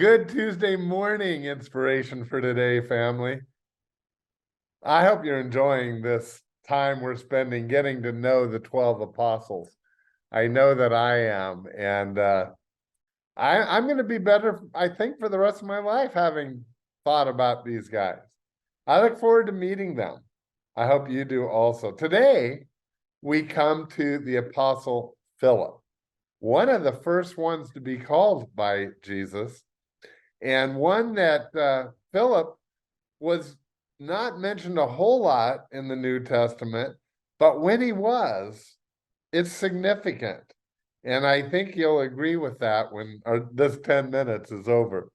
Good Tuesday morning inspiration for today, family. I hope you're enjoying this time we're spending getting to know the 12 apostles. I know that I am, and I'm going to be better, I think, for the rest of my life having thought about these guys. I look forward to meeting them. I hope you do also. Today, we come to the Apostle Philip, one of the first ones to be called by Jesus, and one that Philip was not mentioned a whole lot in the New Testament, but when he was, it's significant. And I think you'll agree with that when this 10 minutes is over.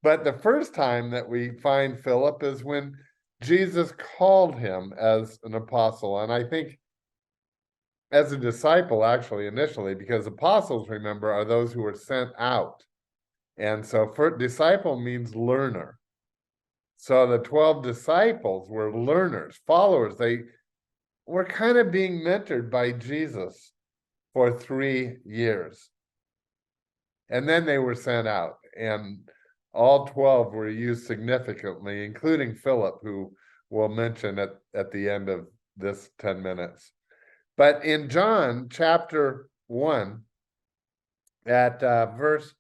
But the first time that we find Philip is when Jesus called him as an apostle. And I think as a disciple, actually, initially, because apostles, remember, are those who were sent out. And so for disciple means learner. So the 12 disciples were learners, followers. They were kind of being mentored by Jesus for 3 years. And then they were sent out, and all 12 were used significantly, including Philip, who we'll mention at the end of this 10 minutes. But in John chapter 1, at verse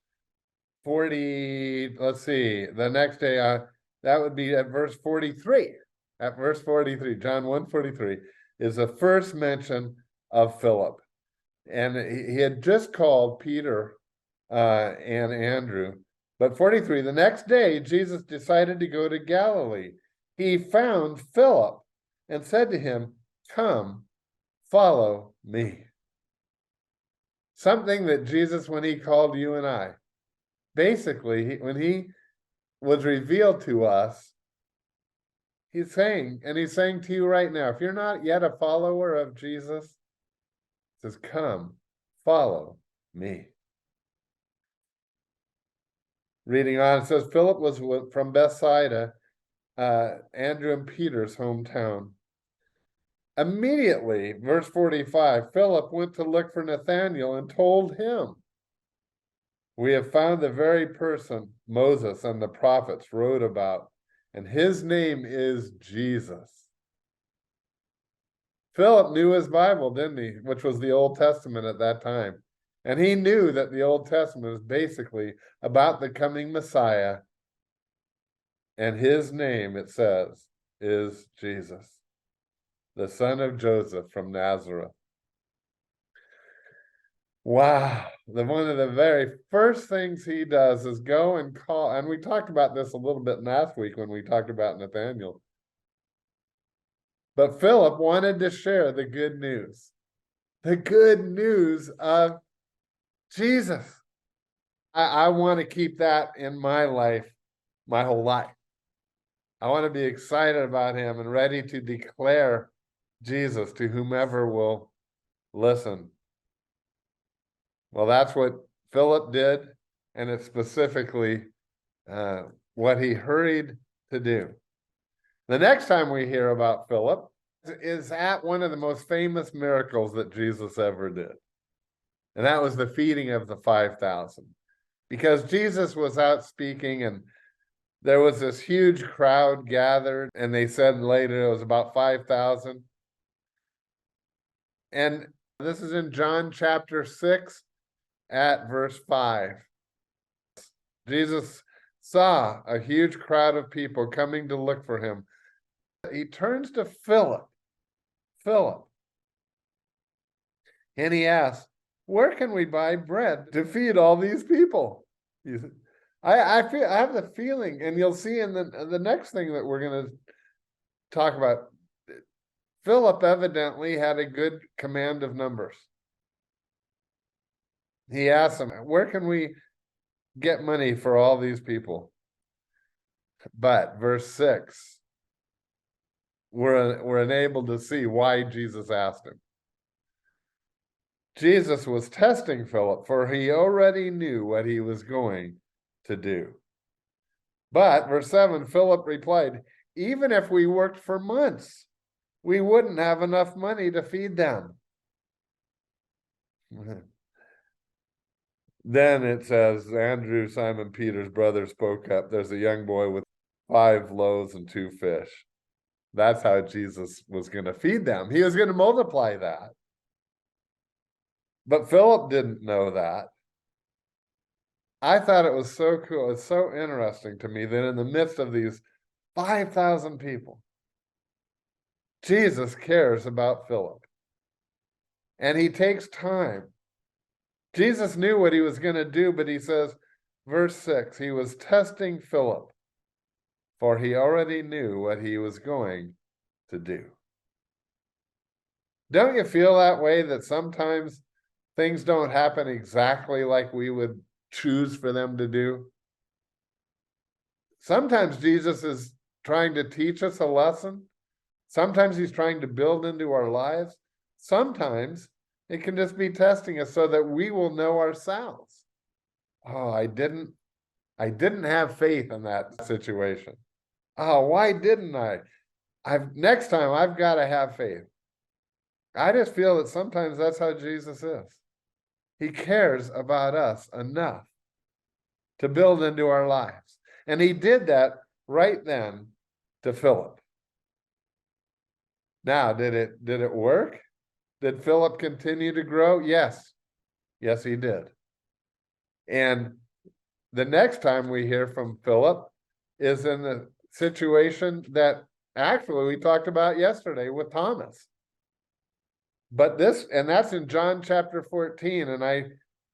40, let's see, the next day, that would be at verse 43. At verse 43, John 1:43 is the first mention of Philip. And he had just called Peter and Andrew. But 43, the next day, Jesus decided to go to Galilee. He found Philip and said to him, "Come, follow me." Something that Jesus, when he called you and I, basically, when he was revealed to us, he's saying, and he's saying to you right now, if you're not yet a follower of Jesus, he says, "Come, follow me." Reading on, it says, Philip was from Bethsaida, Andrew and Peter's hometown. Immediately, verse 45, Philip went to look for Nathanael and told him, "We have found the very person Moses and the prophets wrote about, and his name is Jesus." Philip knew his Bible, didn't he? Which was the Old Testament at that time. And he knew that the Old Testament is basically about the coming Messiah. And his name, it says, is Jesus, the son of Joseph from Nazareth. Wow. One of the very first things he does is go and call, and we talked about this a little bit last week when we talked about Nathanael. But Philip wanted to share the good news of Jesus. I want to keep that in my life, my whole life. I want to be excited about him and ready to declare Jesus to whomever will listen. Well, that's what Philip did, and it's specifically what he hurried to do. The next time we hear about Philip is at one of the most famous miracles that Jesus ever did. And that was the feeding of the 5,000. Because Jesus was out speaking, and there was this huge crowd gathered, and they said later it was about 5,000. And this is in John chapter 6 at verse 5. Jesus saw a huge crowd of people coming to look for him. He turns to Philip, and he asks, "Where can we buy bread to feed all these people?" I have the feeling, and you'll see in the next thing that we're going to talk about, Philip evidently had a good command of numbers. He asked him, "Where can we get money for all these people?" But verse 6, we're enabled to see why Jesus asked him. Jesus was testing Philip, for he already knew what he was going to do. But, verse 7, Philip replied, "Even if we worked for months, we wouldn't have enough money to feed them." Then it says, Andrew, Simon Peter's brother, spoke up. There's a young boy with 5 loaves and 2 fish. That's how Jesus was going to feed them. He was going to multiply that. But Philip didn't know that. I thought it was so cool. It's so interesting to me that in the midst of these 5,000 people, Jesus cares about Philip. And he takes time. Jesus knew what he was going to do, but he says, verse 6, he was testing Philip, for he already knew what he was going to do. Don't you feel that way, that sometimes things don't happen exactly like we would choose for them to do? Sometimes Jesus is trying to teach us a lesson. Sometimes he's trying to build into our lives. Sometimes it can just be testing us so that we will know ourselves. Oh, I didn't have faith in that situation. Oh, why didn't I? Next time I've got to have faith. I just feel that sometimes that's how Jesus is. He cares about us enough to build into our lives. And he did that right then to Philip. Now, did it work? Did Philip continue to grow? Yes. Yes, he did. And the next time we hear from Philip is in the situation that actually we talked about yesterday with Thomas. But that's in John chapter 14. And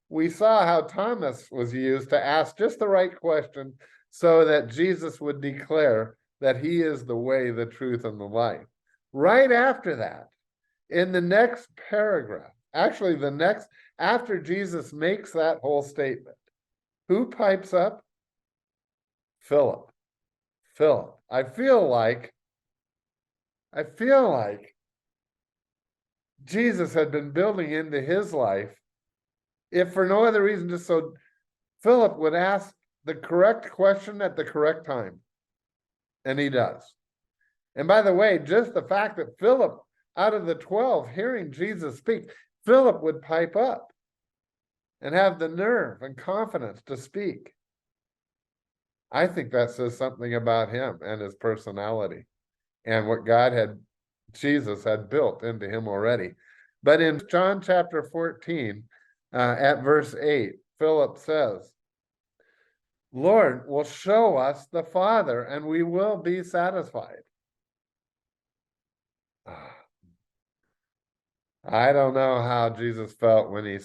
we saw how Thomas was used to ask just the right question so that Jesus would declare that he is the way, the truth, and the life. Right after that, in the next paragraph, actually after Jesus makes that whole statement, who pipes up? Philip. I feel like Jesus had been building into his life, if for no other reason, just so Philip would ask the correct question at the correct time. And he does. And by the way, just the fact that Philip, out of the 12, hearing Jesus speak, Philip would pipe up and have the nerve and confidence to speak. I think that says something about him and his personality and what Jesus had built into him already. But in John chapter 14, at verse 8, Philip says, Lord, will show us the Father and we will be satisfied. I don't know how Jesus felt when he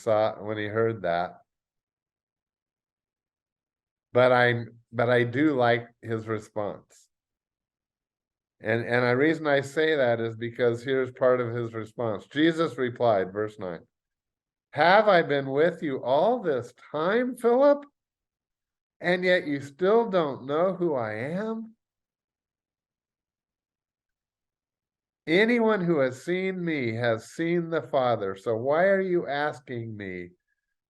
heard that. But I do like his response. And the reason I say that is because here's part of his response. Jesus replied, verse 9, have I been with you all this time, Philip? And yet you still don't know who I am? Anyone who has seen me has seen the Father. So why are you asking me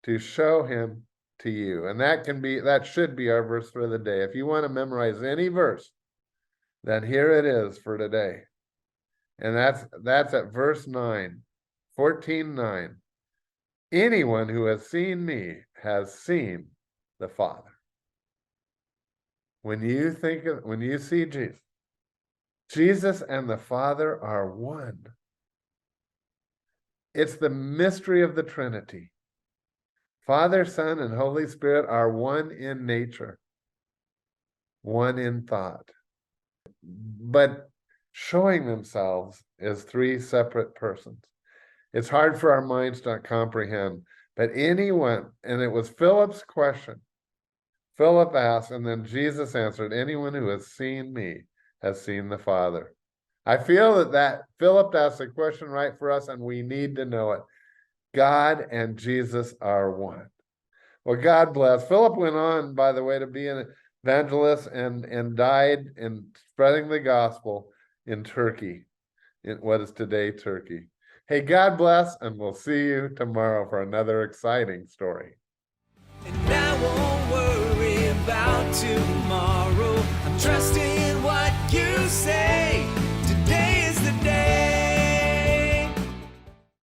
to show him to you? And that should be our verse for the day. If you want to memorize any verse, then here it is for today. And that's at verse 9, 14:9. Anyone who has seen me has seen the Father. When you see Jesus and the Father are one. It's the mystery of the Trinity. Father, Son, and Holy Spirit are one in nature, one in thought, but showing themselves as 3 separate persons. It's hard for our minds to comprehend, but anyone, and it was Philip's question. Philip asked, and then Jesus answered, anyone who has seen me has seen the Father. I feel that Philip asked the question right for us, and we need to know it. God and Jesus are one. Well, God bless. Philip went on, by the way, to be an evangelist and died in spreading the gospel in Turkey, in what is today Turkey. Hey, God bless, and we'll see you tomorrow for another exciting story. And I won't worry about tomorrow.